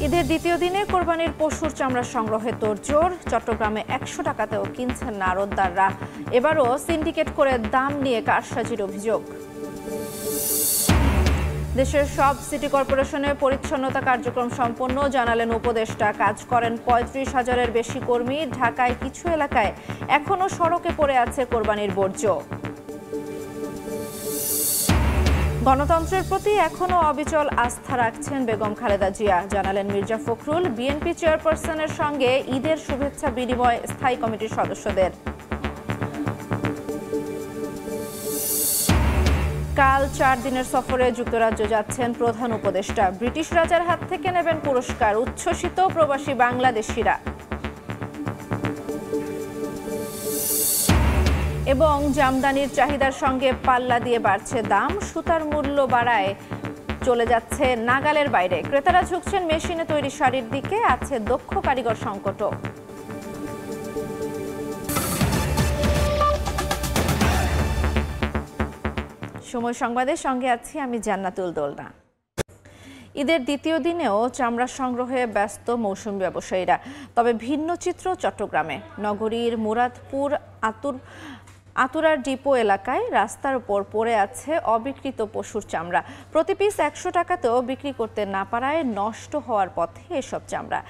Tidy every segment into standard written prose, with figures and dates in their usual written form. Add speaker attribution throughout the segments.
Speaker 1: ঈদের দ্বিতীয় দিনে কোরবানির পশুর চামড়া সংগ্রহে তোড়জোড়। চট্টগ্রামে ১০০ টাকাতেও কিনছেন না আড়তদাররা। এবারও সিন্ডিকেট করে দাম নিয়ে কারসাজির অভিযোগ। দেশের সব সিটি কর্পোরেশনে পরিচ্ছন্নতা কার্যক্রম সম্পন্ন, জানালেন উপদেষ্টা। কাজ করেন ৩৫,০০০-এর বেশি কর্মী। ঢাকায় কিছু এলাকায় এখনও সড়কে পড়ে আছে কোরবানির বর্জ্য। গণতন্ত্রের প্রতি এখনও অবিচল আস্থা রাখছেন বেগম খালেদা জিয়া, জানালেন মির্জা ফখরুল। বিএনপি চেয়ারপারসনের সঙ্গে ঈদের শুভেচ্ছা বিনিময় স্থায়ী কমিটির সদস্যদের। কাল ৪ দিনের সফরে যুক্তরাজ্য যাচ্ছেন প্রধান উপদেষ্টা। ব্রিটিশ রাজার হাত থেকে নেবেন পুরস্কার, উচ্ছ্বসিত প্রবাসী বাংলাদেশিরা। এবং জামদানির চাহিদার সঙ্গে পাল্লা দিয়ে বাড়ছে দাম। সুতার মূল্য বাড়ায় চলে যাচ্ছে নাগালের বাইরে। ক্রেতারা ঝুঁকছেন মেশিনে তৈরি শাড়ির দিকে। আছে দক্ষ কারিগর সংকটও। সময় সংবাদের সঙ্গে আছি আমি জান্নাতুল দোলনা। ঈদের দ্বিতীয় দিনেও চামড়া সংগ্রহে ব্যস্ত মৌসুমী ব্যবসায়ীরা। তবে ভিন্ন চিত্র চট্টগ্রামে। নগরীর মুরাদপুর আতুরার ডিপো এলাকায় রাস্তার উপর পড়ে আছে অবিকৃত পশুর চামড়া। প্রতি পিস ১০০ টাকাতেও বিক্রি করতে না পারায় নষ্ট হওয়ার পথে এসব চামড়া।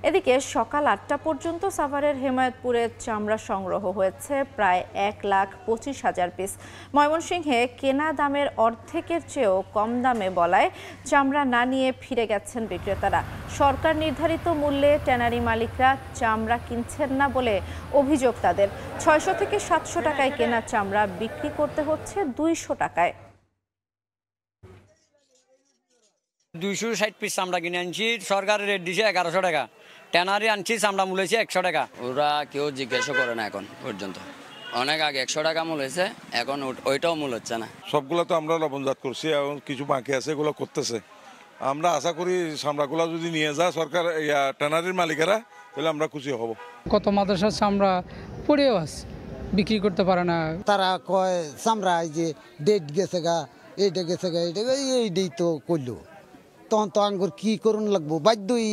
Speaker 1: এদিকে সকাল ৮টা পর্যন্ত সাভারের হেমায়েতপুরে চামড়া সংগ্রহ হয়েছে প্রায় ১,২৫,০০০ পিস। ময়মনসিংহে কেনা দামের অর্ধেকের চেয়েও কম দামে বলায় চামড়া না নিয়ে ফিরে গেছেন বিক্রেতারা। সরকার নির্ধারিত মূল্যে ট্যানারি মালিকরা চামড়া কিনছেন না বলে অভিযোগ তাদের। ৬০০ থেকে ৭০০ টাকায় কেনা চামড়া বিক্রি করতে হচ্ছে ২০০ টাকায়।
Speaker 2: ২৬০ পিস চামড়া কিনে আনছি, সরকারের রেট দিছে ১১০০ টাকা। ট্যানারি আনছি, চামড়া মূল হয়েছে ১০০ টাকা।
Speaker 3: ওরা কেউ জিজ্ঞাসা করে না এখন পর্যন্ত। অনেক আগে ১০০ টাকা মূল হয়েছে, এখন ওইটাও মূল হচ্ছে না।
Speaker 4: সবগুলো তো আমরা লবণজাত করছি, এবং কিছু বাকি আছে, এগুলো করতেছে। আমরা আশা করি চামড়াগুলো যদি নিয়ে যায় সরকার ট্যানারির মালিকেরা, তাহলে আমরা খুশি হব।
Speaker 5: কত মাদ্রাসার চামড়া পড়েও আছে, বিক্রি করতে পারে না।
Speaker 6: তারা কয় চামড়া এই যে ডেট গেছে গা, এইটা গেছে গা, এইটাই তো করলো। তখন তো আঙ্গুর কি করুন লাগবো, বাধ্যই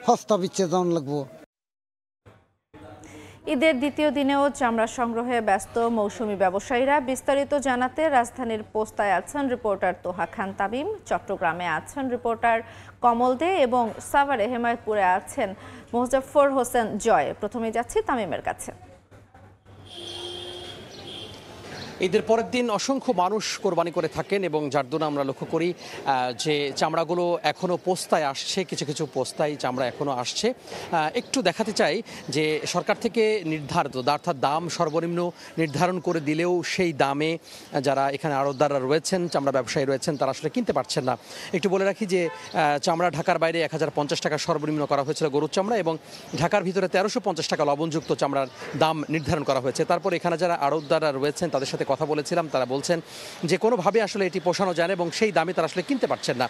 Speaker 6: হস্তা বিচ্ছেদন লাগবো।
Speaker 1: ঈদের দ্বিতীয় দিনেও চামড়া সংগ্রহে ব্যস্ত মৌসুমী ব্যবসায়ীরা। বিস্তারিত জানাতে রাজধানীর পোস্তায় আছেন রিপোর্টার তোহা খান তামিম, চট্টগ্রামে আছেন রিপোর্টার কমল দে এবং সাভারে হেমায়েতপুরে আছেন মোজাফফর হোসেন জয়। প্রথমে যাচ্ছি তামিমের কাছে।
Speaker 7: ঈদের পরের দিন অসংখ্য মানুষ কোরবানি করে থাকেন এবং যার জন্য আমরা লক্ষ্য করি যে চামড়াগুলো এখনও পোস্তায় আসছে, কিছু কিছু পোস্তায় চামড়া এখনও আসছে। একটু দেখাতে চাই যে সরকার থেকে নির্ধারিত অর্থাৎ দাম সর্বনিম্ন নির্ধারণ করে দিলেও সেই দামে যারা এখানে আড়তদাররা রয়েছেন, চামড়া ব্যবসায়ী রয়েছেন, তারা আসলে কিনতে পারছেন না। একটু বলে রাখি যে চামড়া ঢাকার বাইরে ১,০৫০ টাকা সর্বনিম্ন করা হয়েছিল গরুর চামড়া, এবং ঢাকার ভিতরে ১৩৫০ টাকা লবণযুক্ত চামড়ার দাম নির্ধারণ করা হয়েছে। তারপর এখানে যারা আড়তদাররা রয়েছেন তাদের সাথে কথা বলেছিলাম, তারা বলছেন যে কোনোভাবে আসলে এটি পোষানো যায় না এবং সেই দামে তারা আসলে কিনতে পারছেন না।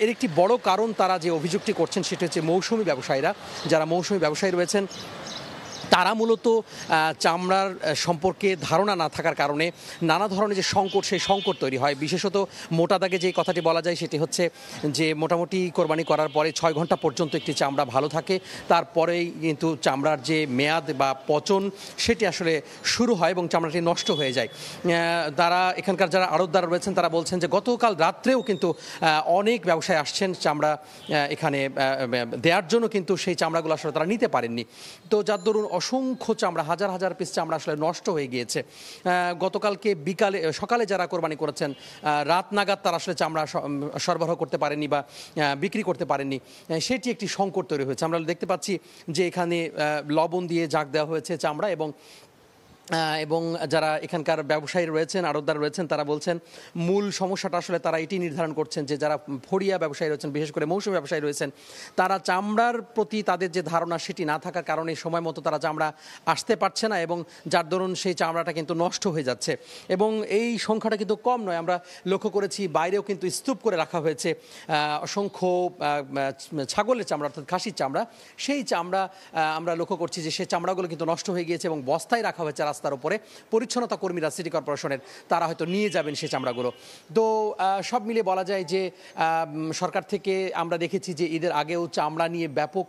Speaker 7: এর একটি বড় কারণ তারা যে অভিযোগটি করছেন সেটি হচ্ছে মৌসুমী ব্যবসায়ীরা। যারা মৌসুমী ব্যবসায়ী রয়েছেন তারা মূলত চামড়ার সম্পর্কে ধারণা না থাকার কারণে নানা ধরনের যে সংকট, সেই সংকট তৈরি হয়। বিশেষত মোটা দাগে যে কথাটি বলা যায় সেটি হচ্ছে যে মোটামুটি কোরবানি করার পরে ৬ ঘন্টা পর্যন্ত একটি চামড়া ভালো থাকে, তারপরেই কিন্তু চামড়ার যে মেয়াদ বা পচন সেটি আসলে শুরু হয় এবং চামড়াটি নষ্ট হয়ে যায়। তারা এখানকার যারা আড়তদার রয়েছেন তারা বলছেন যে গতকাল রাত্রেও কিন্তু অনেক ব্যবসায়ী আসছেন চামড়া এখানে দেওয়ার জন্য, কিন্তু সেই চামড়াগুলো আসলে তারা নিতে পারেননি। তো যার দরুন অসংখ্য চামড়া, হাজার হাজার পিস চামড়া আসলে নষ্ট হয়ে গিয়েছে। গতকালকে সকালে যারা কোরবানি করেছেন রাত নাগাদ তারা আসলে চামড়া সরবরাহ করতে পারেননি বা বিক্রি করতে পারেননি, সেটি একটি সংকট তৈরি হয়েছে। আমরা দেখতে পাচ্ছি যে এখানে লবণ দিয়ে জাগ দেওয়া হয়েছে চামড়া, এবং যারা এখানকার ব্যবসায়ী রয়েছেন, আড়তদার রয়েছেন, তারা বলছেন মূল সমস্যাটা আসলে তারা এটি নির্ধারণ করছেন যে যারা ফড়িয়া ব্যবসায়ী রয়েছেন, বিশেষ করে মৌসুমী ব্যবসায়ী রয়েছেন, তারা চামড়ার প্রতি তাদের যে ধারণা সেটি না থাকার কারণে সময় মতো তারা চামড়া আসতে পারছে না এবং যার দরুন সেই চামড়াটা কিন্তু নষ্ট হয়ে যাচ্ছে। এবং এই সংখ্যাটা কিন্তু কম নয়, আমরা লক্ষ্য করেছি বাইরেও কিন্তু স্তূপ করে রাখা হয়েছে অসংখ্য ছাগলের চামড়া অর্থাৎ খাসির চামড়া। সেই চামড়া আমরা লক্ষ্য করছি যে সেই চামড়াগুলো কিন্তু নষ্ট হয়ে গিয়েছে এবং বস্তায় রাখা হয়েছে রাস্তার উপরে, পরিচ্ছন্নতা কর্মীরা সিটি কর্পোরেশনের তারা হয়তো নিয়ে যাবেন সেই চামড়াগুলো। তো সব মিলিয়ে বলা যায় যে সরকার থেকে আমরা দেখেছি যে ঈদের আগেও চামড়া নিয়ে ব্যাপক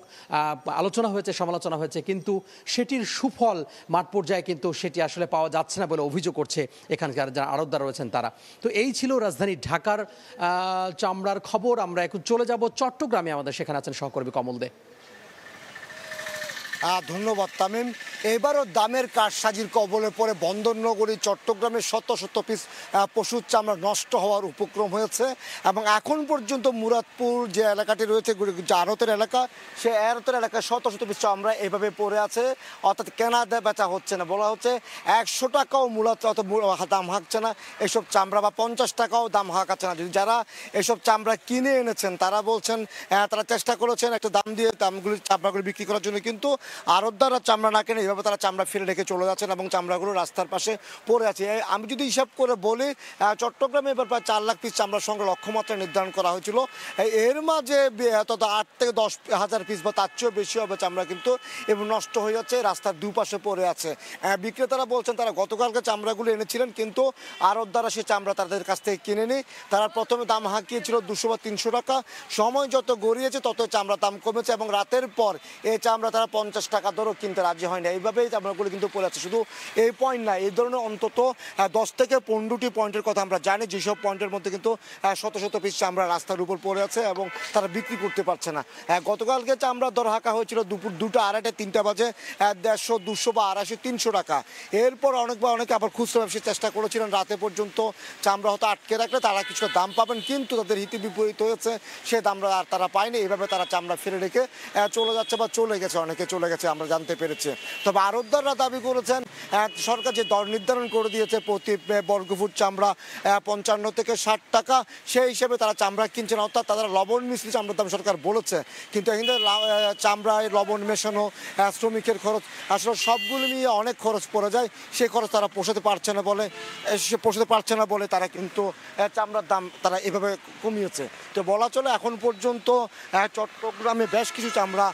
Speaker 7: আলোচনা হয়েছে, সমালোচনা হয়েছে, কিন্তু সেটির সুফল মাঠ পর্যায়ে কিন্তু সেটি আসলে পাওয়া যাচ্ছে না বলে অভিযোগ করছে এখানকার যারা আড়তদার রয়েছেন তারা। তো এই ছিল রাজধানী ঢাকার চামড়ার খবর। আমরা এখন চলে যাব চট্টগ্রামে, আমাদের সেখানে আছেন সহকর্মী কমল দে।
Speaker 8: ধন্যবাদ তামিম। এবারও দামের কারসাজির কবলে পড়ে বন্দরনগরী চট্টগ্রামের শত শত পিস পশুর চামড়া নষ্ট হওয়ার উপক্রম হয়েছে এবং এখন পর্যন্ত মুরাদপুর যে এলাকাটি রয়েছে, যে আড়তের এলাকা, সে আড়তের এলাকায় শত শত পিস চামড়া এভাবে পড়ে আছে, অর্থাৎ কেনা বেচা হচ্ছে না। বলা হচ্ছে 100 টাকাও মূলত অত দাম হাঁকছে না এসব চামড়া, বা 50 টাকাও দাম হাঁকাচ্ছে না। যদি যারা এসব চামড়া কিনে এনেছেন তারা বলছেন তারা চেষ্টা করেছেন একটা দাম দিয়ে চামড়াগুলি বিক্রি করার জন্য, কিন্তু আড়তদাররা চামড়া না কেনে এভাবে তারা চামড়া ফেলে রেখে চলে যাচ্ছেন এবং চামড়াগুলো রাস্তার পাশে পড়ে আছে। আমি যদি হিসাব করে বলি, চট্টগ্রামে এবার প্রায় 4 লাখ পিস চামড়ার সঙ্গে লক্ষ্যমাত্রা নির্ধারণ করা হয়েছিল। এর মাঝে 8 থেকে 10 হাজার পিস বা তার চেয়েও বেশি হবে চামড়া কিন্তু এবং নষ্ট হয়ে যাচ্ছে, রাস্তার দুপাশে পড়ে আছে। বিক্রেতারা বলছেন তারা গতকালকে চামড়াগুলো এনেছিলেন, কিন্তু আড়তদাররা সে চামড়া তাদের কাছ থেকে কিনেনি। তারা প্রথমে দাম হাঁকিয়েছিল 200 বা 300 টাকা, সময় যত গড়িয়েছে তত চামড়া দাম কমেছে এবং রাতের পর এই চামড়া তারা 50 টাকা দরও কিনতে রাজি হয় না। এইভাবেই চামড়াগুলো কিন্তু পড়ে আছে। শুধু এই পয়েন্ট না, এই ধরনের অন্তত 10 থেকে 15টি পয়েন্টের কথা আমরা জানি, যেসব পয়েন্টের মধ্যে কিন্তু শত শত পিস চামড়া রাস্তার উপর পড়ে আছে এবং তারা বিক্রি করতে পারছে না। গতকালকে চামড়া দর হাঁকা হয়েছিল দুপুর 2টা, 2:30, 3টা বাজে 150, 200 বা 250, 300 টাকা। এরপর অনেকে আবার খুচরো ব্যবসায়ী চেষ্টা করেছিলেন রাতে পর্যন্ত চামড়া হয়তো আটকে রাখলে তারা কিছুটা দাম পাবেন, কিন্তু তাদের হিতে বিপরীত হয়েছে, সে দামটা আর তারা পায়নি। এইভাবে তারা চামড়া ফেলে রেখে চলে যাচ্ছে বা চলে গেছে, অনেকে চলে গেছে আমরা জানতে পেরেছি। তবে আড়তদাররা দাবি করেছেন সরকার যে দর নির্ধারণ করে দিয়েছে প্রতি বর্গফুট চামড়া 55 থেকে 60 টাকা, সেই হিসেবে তারা চামড়া কিনছেন, অর্থাৎ তারা লবণ মিশ্রিত চামড়ার দাম সরকার বলেছে, কিন্তু এখানে চামড়ায় লবণ মেশানো, শ্রমিকের খরচ, আসলে সবগুলো নিয়ে অনেক খরচ পড়ে যায়। সেই খরচ তারা পোষাতে পারছে না বলে তারা কিন্তু চামড়ার দাম তারা এভাবে কমিয়েছে। তো বলা চলে এখন পর্যন্ত চট্টগ্রামে বেশ কিছু চামড়া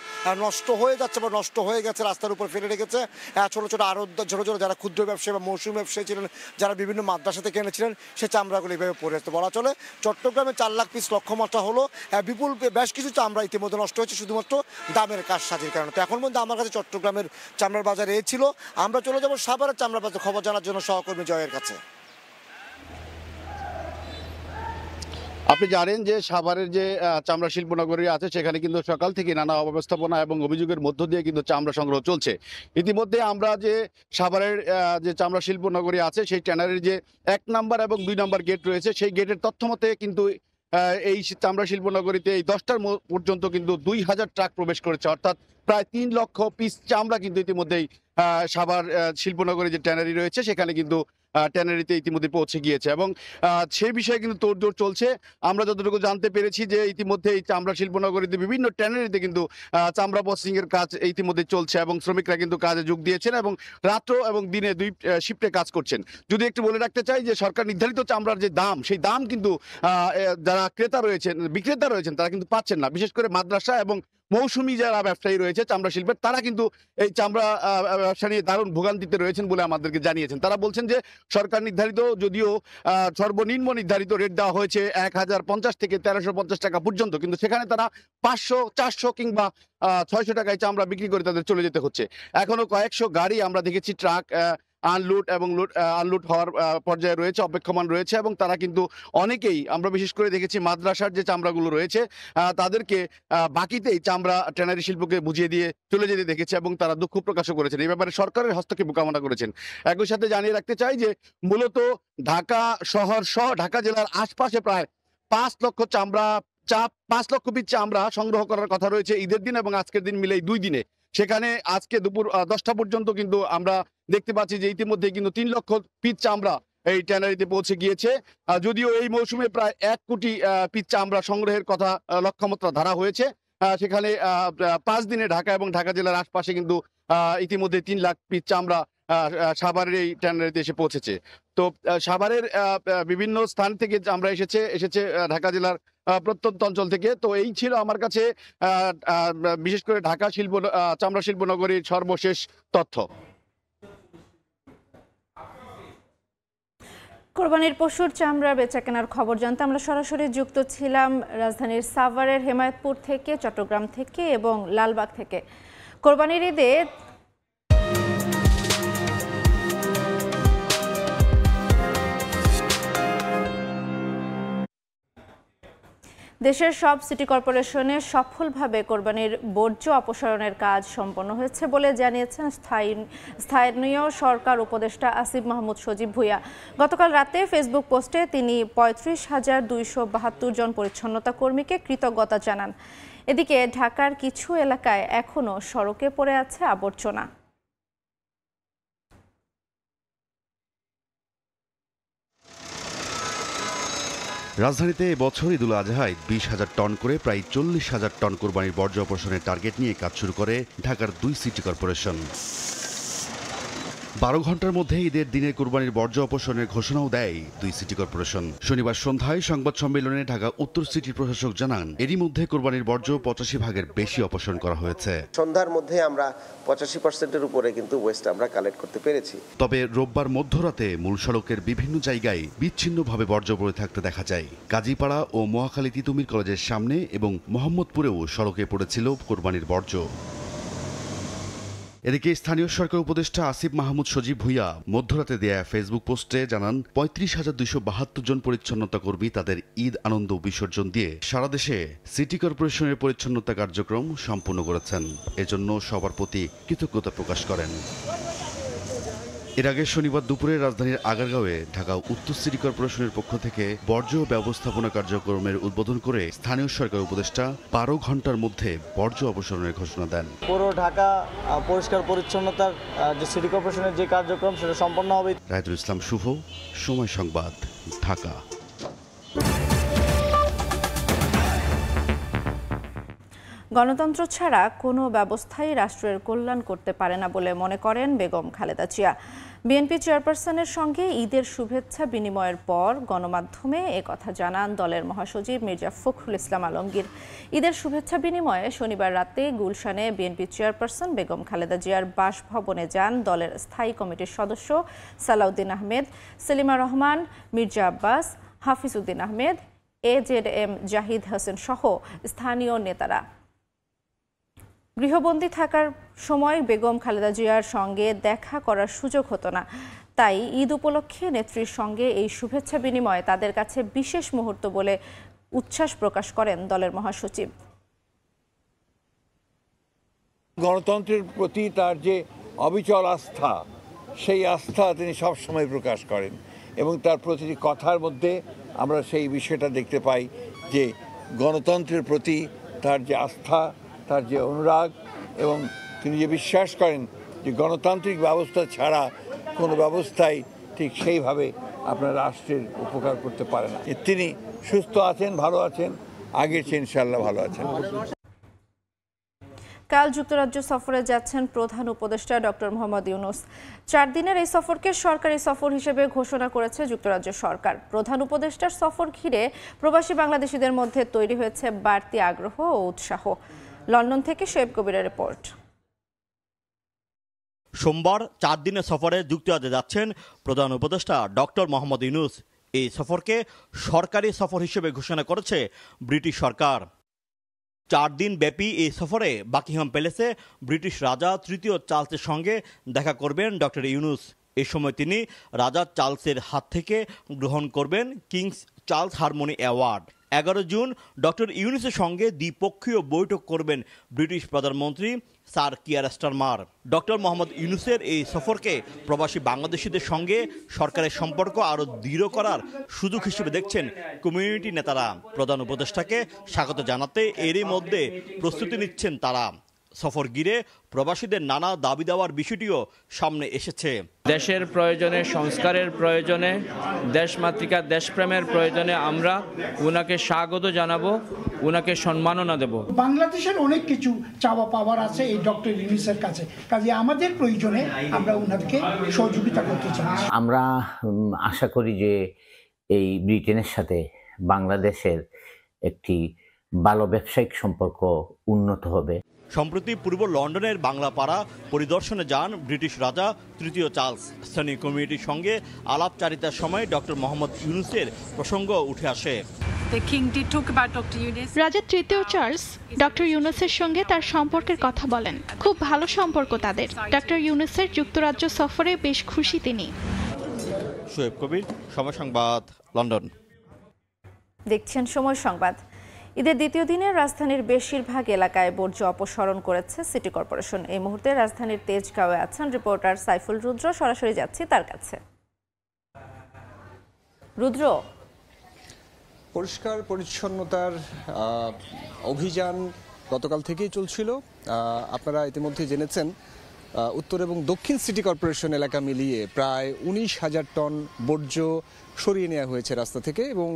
Speaker 8: নষ্ট হয়ে যাচ্ছে বা নষ্ট হয়ে গেছে, রাস্তার উপর ফেলে রেখেছে। ছোটো ছোটো আড়তদার, ছোটো ছোটো যারা ক্ষুদ্র ব্যবসায়ী বা মৌসুমী ব্যবসায়ী ছিলেন, যারা বিভিন্ন মাদ্রাসা থেকে এনেছিলেন, সে চামড়াগুলো এইভাবে পড়ে আসতে। বলা চলে চট্টগ্রামে 4 লাখ পিস লক্ষ্যমাত্রা হলো, বিপুল বেশ কিছু চামড়া ইতিমধ্যে নষ্ট হয়েছে শুধুমাত্র দামের কারসাজির কারণে। তো এখন পর্যন্ত আমার কাছে চট্টগ্রামের চামড়ার বাজার এই ছিল। আমরা চলে যাবো সাভারের চামড়ার বাজার খবর জানার জন্য সহকর্মী জয়ের কাছে।
Speaker 9: আপনি জানেন যে সাভারের যে চামড়া শিল্পনগরী আছে সেখানে কিন্তু সকাল থেকে নানা অব্যবস্থাপনা এবং অভিযোগের মধ্য দিয়ে কিন্তু চামড়া সংগ্রহ চলছে। ইতিমধ্যে আমরা যে সাভারের যে চামড়া শিল্পনগরী আছে সেই ট্যানারির যে 1 নম্বর এবং 2 নম্বর গেট রয়েছে, সেই গেটের তথ্য মতে কিন্তু এই চামড়া শিল্পনগরীতে এই 10টার পর্যন্ত কিন্তু 2000 ট্রাক প্রবেশ করেছে, অর্থাৎ প্রায় 3 লক্ষ পিস চামড়া কিন্তু ইতিমধ্যেই সাভার শিল্পনগরী যে ট্যানারি রয়েছে সেখানে কিন্তু ট্যানারিতে ইতিমধ্যে পৌঁছে গিয়েছে এবং সেই বিষয়ে কিন্তু তোড়জোড় চলছে। আমরা যতটুকু জানতে পেরেছি যে ইতিমধ্যে এই চামড়া শিল্পনগরীতে বিভিন্ন ট্যানারিতে কিন্তু চামড়া প্রসেসিং এর কাজ ইতিমধ্যে চলছে এবং শ্রমিকরা কিন্তু কাজে যোগ দিয়েছেন এবং রাত্র এবং দিনে 2 শিফটে কাজ করছেন। যদি একটু বলে রাখতে চাই যে সরকার নির্ধারিত চামড়ার যে দাম, সেই দাম কিন্তু যারা বিক্রেতা রয়েছেন তারা কিন্তু পাচ্ছেন না। বিশেষ করে মাদ্রাসা এবং মৌসুমী যারা ব্যবসায়ী রয়েছে চামড়া শিল্পের, তারা কিন্তু এই চামড়া ব্যবসা নিয়ে দারুণ ভোগান্তিতে রয়েছেন বলে আমাদেরকে জানিয়েছেন। তারা বলছেন যে সরকার নির্ধারিত, যদিও সর্বনিম্ন নির্ধারিত রেট দেওয়া হয়েছে 1050 থেকে 1350 টাকা পর্যন্ত, কিন্তু সেখানে তারা 500, 400 কিংবা 600 টাকায় চামড়া বিক্রি করে তাদের চলে যেতে হচ্ছে। এখনো কয়েকশো গাড়ি আমরা দেখেছি ট্রাক আনলোড এবং আনলোড হওয়ার পর্যায়ে রয়েছে, অপেক্ষমান রয়েছে এবং তারা কিন্তু অনেকেই, আমরা বিশেষ করে দেখেছি মাদ্রাসার যে চামড়াগুলো রয়েছে তাদেরকে বাকিতেই চামড়া ট্যানারি শিল্পকে বুঝিয়ে দিয়ে চলে যেতে দেখেছে এবং তারা দুঃখ প্রকাশও করেছেন। এই ব্যাপারে সরকারের হস্তক্ষেপ কামনা করেছেন। একই সাথে জানিয়ে রাখতে চাই যে মূলত ঢাকা শহর সহ ঢাকা জেলার আশপাশে প্রায় 5 লক্ষ পিস চামড়া সংগ্রহ করার কথা রয়েছে ঈদের দিন এবং আজকের দিন মিলে 2 দিনে। সেখানে আজকে দুপুর 10টা পর্যন্ত কিন্তু আমরা দেখতে পাচ্ছি যে ইতিমধ্যে কিন্তু 3 লক্ষ পিস চামড়া এই ট্যানারিতে পৌঁছে গিয়েছে। যদিও এই মৌসুমে প্রায় 1 কোটি পিস চামড়া সংগ্রহের কথা লক্ষ্যমাত্রা ধরা হয়েছে, সেখানে 5 দিনে ঢাকা এবং ঢাকা জেলার আশপাশে কিন্তু ইতিমধ্যে 3 লাখ পিস চামড়া সাভারের এই ট্যানারিতে এসে পৌঁছেছে। তো সাভারের বিভিন্ন স্থান থেকে আমরা এসেছে ঢাকা জেলার প্রত্যন্ত অঞ্চল থেকে। তো এই ছিল আমার কাছে বিশেষ করে ঢাকা চামড়া শিল্পনগরীর সর্বশেষ তথ্য।
Speaker 1: কোরবানির পশুর চামড়া বেচাকেনার খবর জানতে আমরা সরাসরি যুক্ত ছিলাম রাজধানীর সাভারের হেমায়েতপুর থেকে, চট্টগ্রাম থেকে এবং লালবাগ থেকে। কোরবানির ঈদে দেশের সব সিটি কর্পোরেশনে সফলভাবে কোরবানির বর্জ্য অপসারণের কাজ সম্পন্ন হয়েছে বলে জানিয়েছেন স্থানীয় সরকার উপদেষ্টা আসিফ মাহমুদ সজীব ভুঁইয়া। গতকাল রাতে ফেসবুক পোস্টে তিনি ৩৫,২৭২ জন পরিচ্ছন্নতা কর্মীকে কৃতজ্ঞতা জানান। এদিকে ঢাকার কিছু এলাকায় এখনও সড়কে পড়ে আছে আবর্জনা।
Speaker 10: রাজধানীতে এবছর ঈদুল আজহায় ২০,০০০ টন করে প্রায় ৪০,০০০ টন কোরবানির বর্জ্য অপসারণের টার্গেট নিয়ে কাজ শুরু করে ঢাকার ২ সিটি কর্পোরেশন। ১২ ঘন্টার মধ্যে ঈদের দিনে কোরবানির বর্জ্য অপসারণের ঘোষণাও দেয় ২ সিটি কর্পোরেশন। শনিবার সন্ধ্যায় সংবাদ সম্মেলনে ঢাকা উত্তর সিটির প্রশাসক জানান, এরই মধ্যে কোরবানির বর্জ্য ৮৫ ভাগের বেশি অপসারণ করা হয়েছে।
Speaker 11: সন্ধ্যার মধ্যে আমরা ৮৫%-এর উপরে কিন্তু ওয়েস্ট আমরা কালেক্ট করতে পেরেছি।
Speaker 10: তবে রোববার মধ্যরাতে মূল সড়কের বিভিন্ন জায়গায় বিচ্ছিন্নভাবে বর্জ্য পড়ে থাকতে দেখা যায়। কাজীপাড়া ও মহাখালী তিতুমির কলেজের সামনে এবং মোহাম্মদপুরেও সড়কে পড়েছিল কোরবানির বর্জ্য। এদিকে স্থানীয় সরকার উপদেষ্টা আসিফ মাহমুদ সজীব ভুঁইয়া মধ্যরাতে দেয়া ফেসবুক পোস্টে জানান, ৩৫,২৭২ জন পরিচ্ছন্নতা কর্মী তাদের ঈদ আনন্দ বিসর্জন দিয়ে সারা দেশে সিটি কর্পোরেশনের পরিচ্ছন্নতা কার্যক্রম সম্পূর্ণ করেছেন। এজন্য সবার প্রতি কৃতজ্ঞতা প্রকাশ করেন। এর আগে শনিবার দুপুরে রাজধানীর আগারগাঁওয়ে ঢাকা উত্তর সিটি কর্পোরেশনের পক্ষ থেকে বর্জ্য ব্যবস্থাপনা কার্যক্রমের উদ্বোধন করে স্থানীয় সরকার উপদেষ্টা ১২ ঘন্টার মধ্যে বর্জ্য অপসারণের ঘোষণা দেন।
Speaker 12: পুরো ঢাকা পরিষ্কার পরিচ্ছন্নতার যে সিটি কর্পোরেশনের যে কার্যক্রম সেটা সম্পন্ন হবে।
Speaker 10: রায়দুল ইসলাম শুভ, সময় সংবাদ, ঢাকা।
Speaker 1: গণতন্ত্র ছাড়া কোনো ব্যবস্থাই রাষ্ট্রের কল্যাণ করতে পারে না বলে মনে করেন বেগম খালেদা জিয়া। বিএনপি চেয়ারপারসনের সঙ্গে ঈদের শুভেচ্ছা বিনিময়ের পর গণমাধ্যমে একথা জানান দলের মহাসচিব মির্জা ফখরুল ইসলাম আলমগীর। ঈদের শুভেচ্ছা বিনিময়ে শনিবার রাতে গুলশানে বিএনপি চেয়ারপারসন বেগম খালেদা জিয়ার বাসভবনে যান দলের স্থায়ী কমিটির সদস্য সালাউদ্দিন আহমেদ, সেলিমা রহমান, মির্জা আব্বাস, হাফিজউদ্দিন আহমেদ, AZM জাহিদ হোসেন সহ স্থানীয় নেতারা। গৃহবন্দী থাকার সময় বেগম খালেদা জিয়ার সঙ্গে দেখা করার সুযোগ হতো না, তাই ঈদ উপলক্ষে নেত্রীর সঙ্গে এই শুভেচ্ছা বিনিময় তাদের কাছে বিশেষ মুহূর্ত বলে উচ্ছ্বাস প্রকাশ করেন দলের মহাসচিব।
Speaker 13: গণতন্ত্রের প্রতি তার যে অবিচল আস্থা, সেই আস্থা তিনি সবসময় প্রকাশ করেন এবং তার প্রতিটি কথার মধ্যে আমরা সেই বিষয়টা দেখতে পাই যে গণতন্ত্রের প্রতি তার যে আস্থা, তার যে অনুরাগ এবং তিনি যে বিশ্বাস করেন যে গণতান্ত্রিক ব্যবস্থা ছাড়া কোনো ব্যবস্থাই ঠিক সেইভাবে আপনার রাষ্ট্রের উপকার করতে পারে না। তিনি সুস্থ আছেন, ভালো আছেন, আগের চেয়ে ইনশাআল্লাহ ভালো আছেন।
Speaker 1: কাল যুক্তরাজ্য সফরে যাচ্ছেন প্রধান উপদেষ্টা ডক্টর মোহাম্মদ ইউনূস। 4 দিনের এই সফরকে সরকারি সফর হিসেবে ঘোষণা করেছে যুক্তরাজ্য সরকার। প্রধান উপদেষ্টার সফর ঘিরে প্রবাসী বাংলাদেশিদের মধ্যে তৈরি হয়েছে বাড়তি আগ্রহ ও উৎসাহ। লন্ডন থেকে শোয়েব কবিরের রিপোর্ট।
Speaker 14: সোমবার 4 দিনের সফরে যুক্তরাজ্যে যাচ্ছেন প্রধান উপদেষ্টা ডক্টর মোহাম্মদ ইউনূস। এই সফরকে সরকারি সফর হিসেবে ঘোষণা করেছে ব্রিটিশ সরকার। 4 দিন ব্যাপী এই সফরে বাকিংহাম প্যালেসে ব্রিটিশ রাজা তৃতীয় চার্লসের সঙ্গে দেখা করবেন ডক্টর ইউনূস। এই সময় তিনি রাজা চার্লসের হাত থেকে গ্রহণ করবেন King's Charles harmony award. 11 June doctor ইউনূসের সঙ্গে দ্বিপক্ষীয় বৈঠক করবেন ব্রিটিশ প্রধানমন্ত্রী sir Keir Starmer. Doctor Mohammad ইউনূসের এই সফরকে প্রবাসী বাংলাদেশিদের সঙ্গে সরকারের সম্পর্ক আরও দৃঢ় করার সুযোগ হিসেবে দেখছেন কমিউনিটি নেতারা। প্রধান উপদেষ্টাকে স্বাগত জানাতে এরই মধ্যে প্রস্তুতি নিচ্ছেন তারা। সফর ঘিরে প্রবাসীদের নানা দাবি দেওয়ার বিষয়টিও সামনে এসেছে।
Speaker 15: দেশের প্রয়োজনে, সংস্কারের প্রয়োজনে, দেশমাতৃকা দেশপ্রেমের প্রয়োজনে আমরা উনাকে স্বাগত জানাবো, উনাকে সম্মাননা দেব।
Speaker 16: বাংলাদেশের অনেক কিছু চাওয়া পাওয়ার আছে এই ডক্টর ইউনূসের কাছে, কাজে আমাদের প্রয়োজনে আমরা উনাকে সহযোগিতা করতে চাই।
Speaker 17: আমরা আশা করি যে এই ব্রিটেনের সাথে বাংলাদেশের একটি ভালো ব্যবসায়িক সম্পর্ক উন্নত হবে।
Speaker 14: সম্প্রতি পূর্ব লন্ডনের বাংলাপাড়া পরিদর্শনে যান ব্রিটিশ রাজা তৃতীয় চার্লস। স্থানীয় কমিউনিটির সঙ্গে আলাপচারিতার সময় ডক্টর মোহাম্মদ ইউনূসের প্রসঙ্গ উঠে আসে।
Speaker 18: রাজা তৃতীয় চার্লস ডক্টর ইউনূসের সঙ্গে তার সম্পর্কের কথা বলেন। খুব ভালো সম্পর্ক তাদের। ডক্টর ইউনূসের যুক্তরাজ্য সফরে বেশ খুশি তিনি।
Speaker 14: শোয়েব কবির, সময় সংবাদ, লন্ডন।
Speaker 1: দেখছেন সময় সংবাদ। ঈদের দ্বিতীয় দিনে রাজধানীর বেশিরভাগ এলাকায় বর্জ্য অপসারণ করেছে সিটি কর্পোরেশন। এই মুহূর্তে রাজধানীর তেজগাঁওয়ে আছেন রিপোর্টার সাইফুল রুদ্র। সরাসরি যাচ্ছি তার কাছে। রুদ্র,
Speaker 19: পরিষ্কার পরিচ্ছন্নতার অভিযান গতকাল থেকেই চলছিল। আপনারা ইতিমধ্যে জেনেছেন উত্তর এবং দক্ষিণ সিটি কর্পোরেশন এলাকা মিলিয়ে প্রায় 19,000 টন বর্জ্য সরিয়ে নেওয়া হয়েছে রাস্তা থেকে, এবং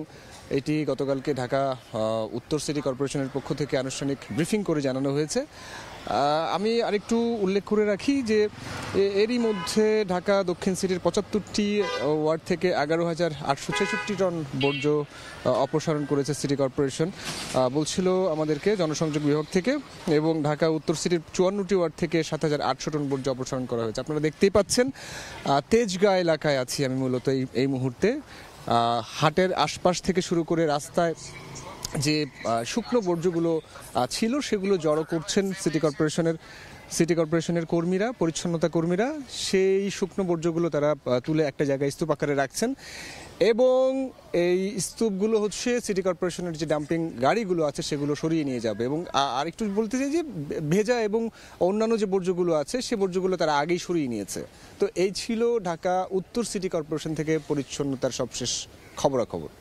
Speaker 19: এটি গতকালকে ঢাকা উত্তর সিটি কর্পোরেশনের পক্ষ থেকে আনুষ্ঠানিক ব্রিফিং করে জানানো হয়েছে। আমি আরেকটু উল্লেখ করে রাখি যে এরই মধ্যে ঢাকা দক্ষিণ সিটির 75টি ওয়ার্ড থেকে 11,866 টন বর্জ্য অপসারণ করেছে সিটি কর্পোরেশন বলছিল আমাদেরকে জনসংযোগ বিভাগ থেকে, এবং ঢাকা উত্তর সিটির 54টি ওয়ার্ড থেকে 7,800 টন বর্জ্য অপসারণ করা হয়েছে। আপনারা দেখতেই পাচ্ছেন তেজগাঁ এলাকায় আছি আমি মূলত এই মুহূর্তে। হাটের আশপাশ থেকে শুরু করে রাস্তায় যে শুকনো বর্জ্যগুলো ছিল সেগুলো জড়ো করছেন সিটি কর্পোরেশনের কর্মীরা, পরিচ্ছন্নতা কর্মীরা। সেই শুকনো বর্জ্যগুলো তারা তুলে একটা জায়গায় স্তূপ আকারে রাখছেন, এবং এই স্তূপগুলো হচ্ছে সিটি কর্পোরেশনের যে ডাম্পিং গাড়িগুলো আছে সেগুলো সরিয়ে নিয়ে যাবে। এবং আরেকটু বলতে চাই যে ভেজা এবং অন্যান্য যে বর্জ্যগুলো আছে সে বর্জ্যগুলো তারা আগেই সরিয়ে নিয়েছে। তো এই ছিল ঢাকা উত্তর সিটি কর্পোরেশন থেকে পরিচ্ছন্নতার সবশেষ খবরাখবর।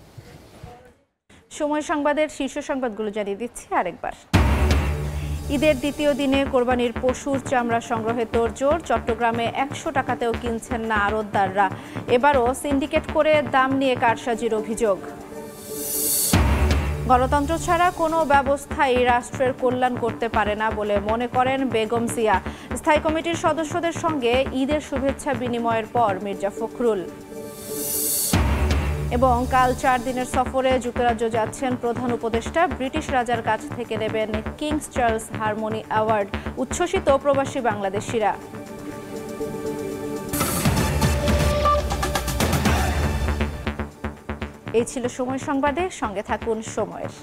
Speaker 1: সময় সংবাদের শীর্ষ সংবাদগুলো জানিয়ে দিচ্ছি আরেকবার। ঈদের দ্বিতীয় দিনে কোরবানির পশুর চামড়া সংগ্রহে তোড়জোড়। চট্টগ্রামে 100 টাকাতেও কিনছেন না আড়তদাররা। এবারও সিন্ডিকেট করে দাম নিয়ে কারসাজির অভিযোগ। গণতন্ত্র ছাড়া কোনো ব্যবস্থাই রাষ্ট্রের কল্যাণ করতে পারে না বলে মনে করেন বেগম জিয়া। স্থায়ী কমিটির সদস্যদের সঙ্গে ঈদের শুভেচ্ছা বিনিময়ের পর মির্জা ফখরুল। এবং কাল 4 দিনের সফরে যুক্তরাজ্য যাচ্ছেন প্রধান উপদেষ্টা। ব্রিটিশ রাজার কাছ থেকে নেবেন কিংস চার্লস হারমোনি অ্যাওয়ার্ড। উচ্ছ্বসিত প্রবাসী বাংলাদেশিরা। এই ছিল সময় সংবাদে। সঙ্গে থাকুন সময়ের।